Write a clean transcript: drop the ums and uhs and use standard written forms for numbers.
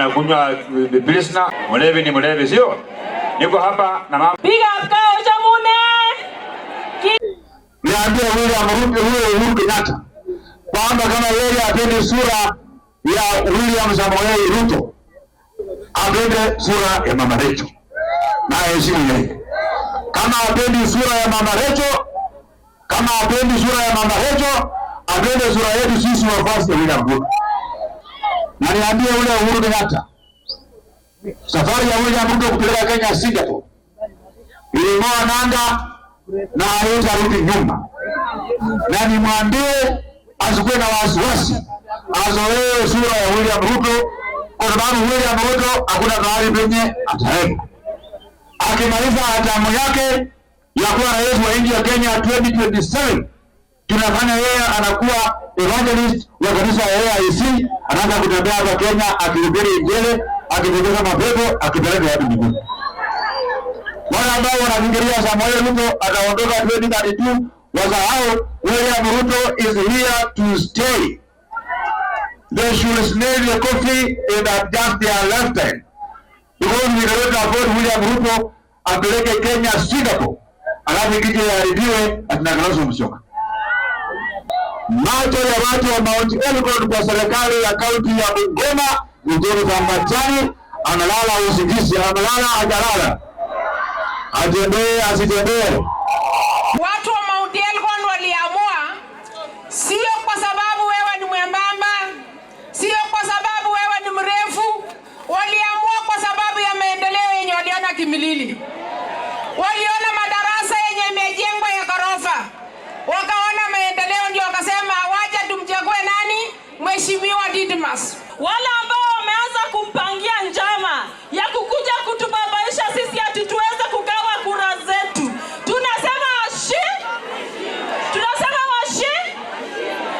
anakunywa Pilsner. Mlevi ni mlevi, sio? Niko hapa na mama. Piga kao chamune. Niambie William Uhuru Kenyatta kwamba kama yeye apende sura ya William Samoei Ruto, apende sura ya Mama Rachel. Na heshima yeye. Kama apendi sura ya Mama Rachel, apende sura yetu sisi wafuasi wa William Ruto. Na niambie ule Uhuru Kenyatta, safari ya William Ruto kupeleka Kenya Singapore iling'oa nanga na haitarudi nyuma. Na nimwambie asikuwe na wasiwasi, azoee sura ya William Ruto, kwa sababu William Ruto hakuna mahali penye ataenda. Akimaliza hatamu yake ya kuwa rais wa nchi ya Kenya 2027, tunafanya yeye anakuwa evangelist wa kanisa ya AIC, anaanza kutembea hapa Kenya akihubiri Injili, akipeleka mapepo, akipeleka watu mbinguni. Wale ambao wanafikiria Samoei Ruto ataondoka 2032, wasahau William Ruto is here to stay. They should smell the coffee and adjust their lifestyle. Because we cannot afford William Ruto apeleke Kenya Singapore, alafu kije yaribiwe atinakalazo mshoka. Macho ya watu wa Mount Elgon kwa serikali ya kaunti ya Bungoma, Mjini Kambachani, analala usingizi, analala hajalala. Atembee asitembee. Watu wa Mount Elgon waliamua, sio kwa sababu wewe ni mwembamba, sio kwa sababu wewe ni mrefu, waliamua kwa sababu ya maendeleo yenye waliona Kimilili. Waliona madarasa yenye imejengwa ya ghorofa, wakaona maendeleo, ndio wakasema wacha tumchague nani? Mheshimiwa Didmas. Wala ambao